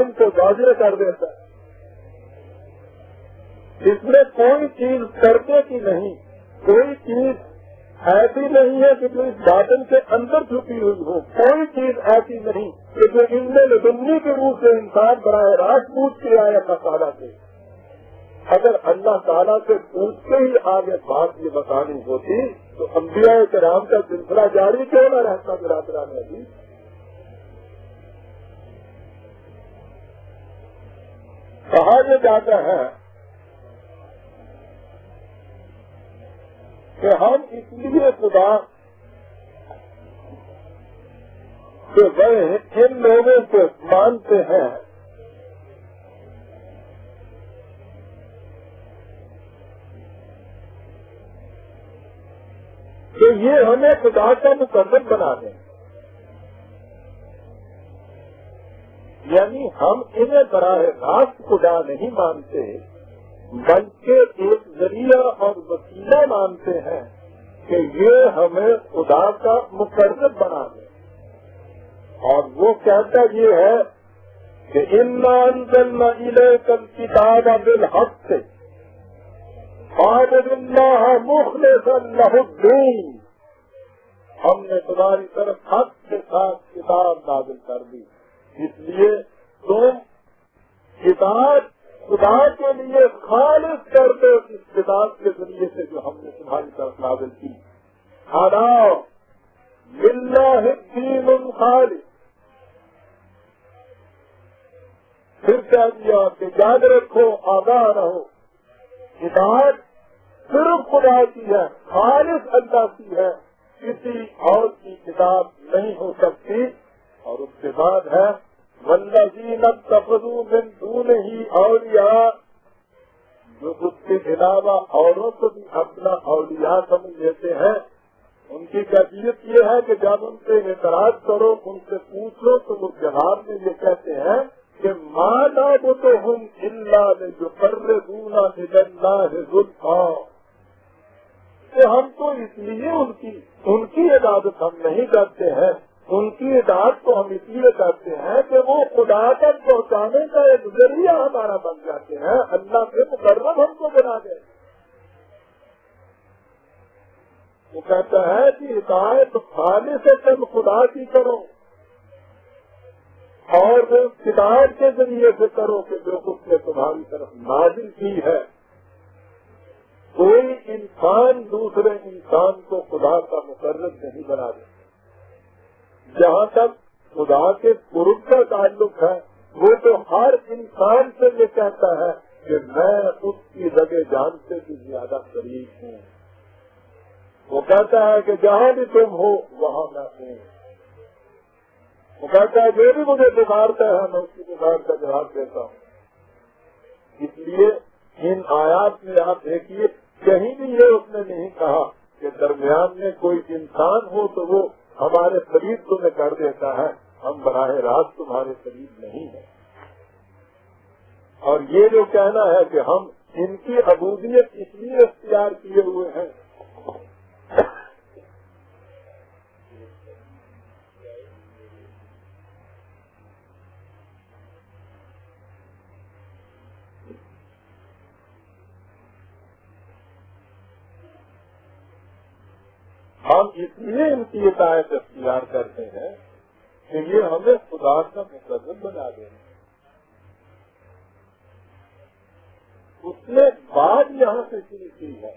ان کو واضح کر دیتا ہے. اس میں کوئی چیز کرنے کی نہیں, کوئی چیز ایسی نہیں ہے کہ جو اس باطن کے اندر چھپی ہوئی ہو, کوئی چیز ایسی نہیں کہ جو علم لدنی کے روپ سے انسان براہ راست پوچھ کے آیا اللہ تعالیٰ سے. اگر اللہ تعالیٰ سے پوچھتے ہی آگے بات یہ بتانی ہوتی تو انبیاء کرام کا سلسلہ جاری کیوں نہ رہتا برادران عزیز. کہا یہ جاتا ہے کہ ہم اس لیے خدا کہ وہ ان لوگوں کو مانتے ہیں کہ یہ ہمیں خدا کا مقرر بنا دیں. یعنی ہم انہیں براہ راست خدا نہیں مانتے بلکہ ایک ذریعہ اور وسیلہ مانتے ہیں کہ یہ ہمیں خدا کا مقرر بنا دے. اور وہ کہتا یہ ہے کہ اِنَّا أَنزَلْنَا إِلَيْكَ الْكِتَابَ بِالْحَقِّ فَاعْبُدِ اللَّهَ مُخْلِصًا لَهُ الدِّينَ. ہم نے تمہاری طرف حق کے ساتھ کتاب نازل کر دی, اس لیے تم کتاب خدا کے لیے خالص کر دو اس کتاب کے ذریعے سے جو ہم نے تمہاری طرف نازل کی. اَلَا لِلَّهِ الدِّينُ الْخَالِصُ. پھر کہہ دیا کہ یاد رکھو, آگاہ رہو, کتاب صرف خدا کی ہے, خالص اللہ کی ہے, کسی اور کی کتاب نہیں ہو سکتی. اور اس کے بعد ہے وَالَّذِينَ اتَّخَذُوا مِن دُونِهِ أَوْلِيَاءَ, جو اس کے علاوہ اوروں کو بھی اپنا اولیاء سمجھ لیتے ہیں. ان کی کیفیت یہ ہے کہ جب ان سے اعتراض کرو, ان سے پوچھ لو, تو وہ جواب میں یہ کہتے ہیں کہ مَا نَعْبُدُهُمْ إِلَّا لِيُقَرِّبُونَا إِلَى اللَّهِ زُلْفَىٰ, کہ ہم تو اس لیے ان کی عبادت ہم نہیں کرتے ہیں, ان کی اطاعت تو ہم اس لیے کرتے ہیں کہ وہ خدا تک پہنچانے کا ایک ذریعہ ہمارا بن جاتے ہیں, اللہ کے مقرب ہم کو بنا دیں. وہ کہتا ہے کہ اطاعت خالص تم خدا کی کرو اور وہ کتاب کے ذریعے سے کرو کہ جو کچھ نے تمہاری طرف نازل کی ہے. کوئی انسان دوسرے انسان کو خدا کا مقرر نہیں بنا دے. جہاں تک خدا کے قرب کا تعلق ہے وہ تو ہر انسان سے یہ کہتا ہے کہ میں اس کی رگے جان سے بھی زیادہ قریب ہوں. وہ کہتا ہے کہ جہاں بھی تم ہو وہاں میں ہوں. وہ کہتا ہے جو بھی مجھے پکارتا ہے میں اس کی پکار کا جواب دیتا ہوں. اس لیے ان آیات میں آپ دیکھیے کہیں بھی یہ اس نے نہیں کہا کہ درمیان میں کوئی انسان ہو تو وہ ہمارے قریب تمہیں کر دیتا ہے, ہم براہ راست تمہارے قریب نہیں ہیں. اور یہ جو کہنا ہے کہ ہم ان کی عبودیت اس لیے اختیار کیے ہوئے ہیں ہم اس لیے ان کی اطاعت اختیار کرتے ہیں کہ یہ ہمیں خدا کا مقرر بنا دیں. اس نے بات یہاں سے شروع کی ہے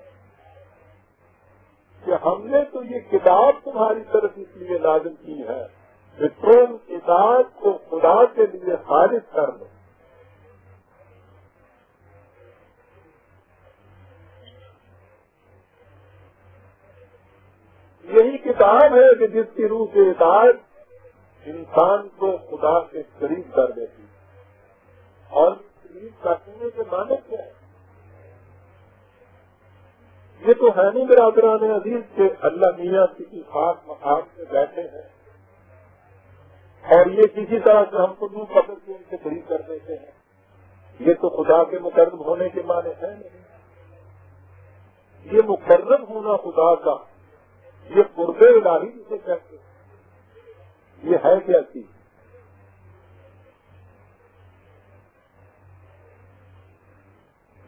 کہ ہم نے تو یہ کتاب تمہاری طرف اس لیے نازل کی ہے کہ تم اطاعت کو خدا کے لیے خالص کر دو. یہی کتاب ہے کہ جس کی روح سے اطاعت انسان کو خدا کے قریب کر دیتی. اور قریب کرنے کے معنی کیا ہے؟ یہ تو ہے نہیں برادران عزیز کہ اللہ میاں کسی خاص مقام میں بیٹھے ہیں اور یہ کسی طرح سے ہم کو دور پکڑ کے ان سے قریب کر دیتے ہیں. یہ تو خدا کے مقرب ہونے کے معنی ہے نہیں. یہ مقرب ہونا خدا کا, یہ قرب الہی جسے کہتے ہیں, یہ ہے کیا چیز؟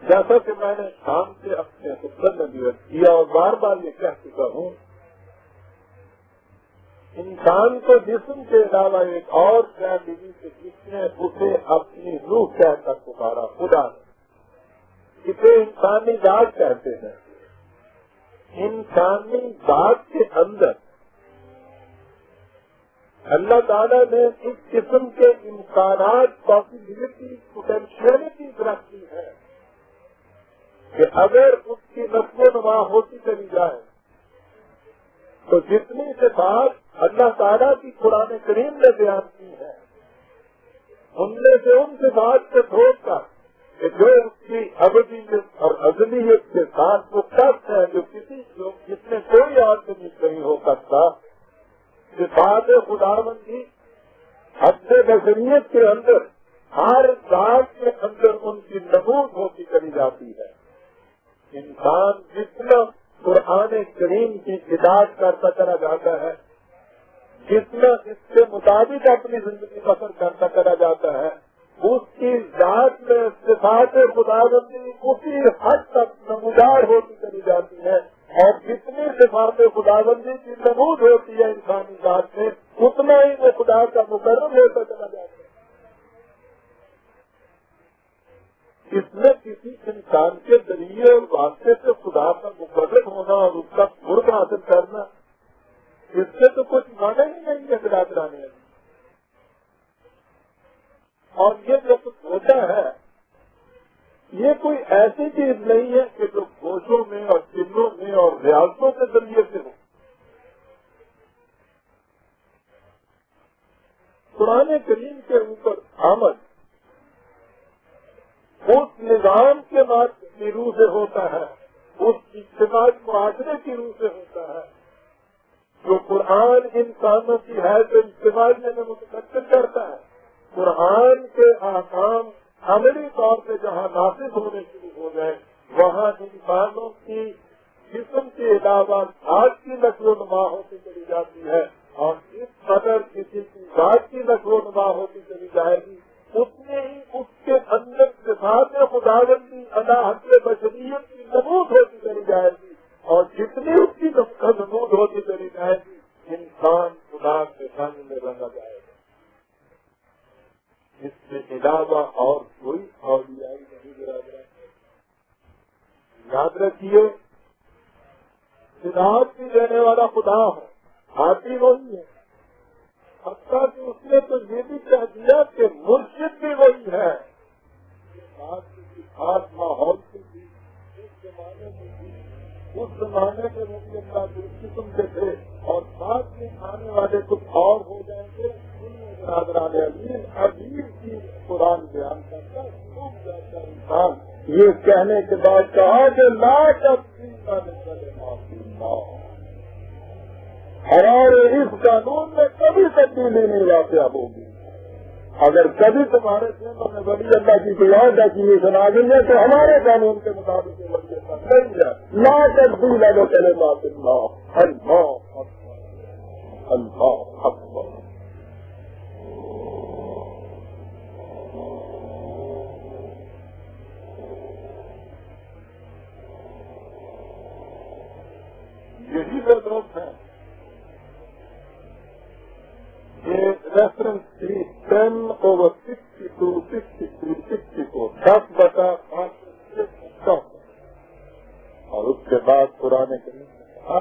جیسا کہ میں نے شام سے اپنے خطبے میں بھی کیا اور بار بار یہ کہہ چکا ہوں، انسان کو جسم کے علاوہ ایک اور شے ملی کہ جس نے اسے اپنی روح کہہ کر پکارا، خدا نے، اسے انسانی ذات کہتے ہیں۔ انسانی ذات کے اندر اللہ تعالیٰ نے اس قسم کے امکانات، پاسبلٹی، پوٹینشیلٹی رکھی ہے کہ اگر اس کی نشو و نما ہوتی چلی جائے تو جتنی صفات اللہ تعالیٰ کی قرآن کریم نے بیان کی ہے، ان میں سے ان صفات کو چھوڑ کر کہ جو اس کی ابدیت اور ازلیت کے ساتھ وہ کس ہے جو جس میں کوئی آدمی نہیں ہو سکتا، صفات خداوندی حد بشریت کے اندر ہر ذات کے اندر ان کی نمود ہوتی چلی جاتی ہے۔ انسان جتنا قرآن کریم کی اطاعت کرتا چلا جاتا ہے، جتنا اس کے مطابق اپنی زندگی بسر کرتا چلا جاتا ہے، اس کی ذات میں صفات خداوندی اسی حد تک نمودار ہوتی چلی جاتی ہے، اور جتنی صفات خداوندی کی نمود ہوتی ہے انسانی ذات میں، اتنا ہی وہ خدا کا مقرر ہوتا چلا جاتا ہے۔ اس میں کسی انسان کے ذریعے اور واسطے سے خدا کا مقرر ہونا اور اس کا قرب حاصل کرنا، اس سے تو کچھ مانا ہی نہیں ہے برادرانے۔ اور یہ جو کچھ ہوتا ہے یہ کوئی ایسی چیز نہیں ہے کہ جو گوشوں میں اور چنوں میں اور ریاستوں کے ذریعے سے ہو۔ قرآن کریم کے اوپر آمد اس نظام کے کی روح سے ہوتا ہے، اس اجتماعی معاشرے کی روح سے ہوتا ہے جو قرآن انسانوں کی حیث اجتماعی میں متقرر کرتا ہے۔ قرآن کے احکام عملی طور پہ جہاں نافذ ہونے شروع ہو گئے، وہاں انسانوں کی جسم کے علاوہ ذات کی نشو و نما ہوتی چلی جاتی ہے، اور اس قدر کسی کی ذات کی نشو و نما ہوتی چلی جائے گی، اتنے ہی اس کے اندر صفات خداوندی حد بشریت کی نمود ہوتی چلی جائے گی، اور جتنی اس کی نمود ہوتی چلی جائے گی، انسان خدا کے رنگ میں رنگا جائے گا۔ اس کے علاوہ اور کوئی اولیائی نہیں برابر۔ یاد رکھیے، ہدایت بھی دینے والا خدا ہے، ہاتھی وہی ہے، حتیٰ کہ اس نے تو یہ بھی کہہ دیا کہ مرشد بھی وہی ہے۔ خاص ماحول سے بھی اس زمانے میں بھی، اس زمانے کے نبی اللہ کے قسم کے تھے، اور بعد میں آنے والے کچھ اور ہو جائیں گے، ان میں برادران عزیز عجیب کی قرآن بیان کرتا خوب جاتا انسان یہ کہنے کے بعد کہا کہ لا تبدیل ہمارے اس قانون میں کبھی تبدیلی نہیں واقع ہوگی۔ اگر کبھی تمہارے ذہنوں میں بڑی اللہ کی کوئی اور چیزیں سنا گئی ہے تو ہمارے قانون کے مطابق نہیں ہے۔ لا تبدیل لکلمات اللہ، اللہ اللہ اکبر۔ یہی ضرورت ہے یہ ریفرنس 10/62 63 64 10/5 اور اس کے بعد قرآن کریم نے کہا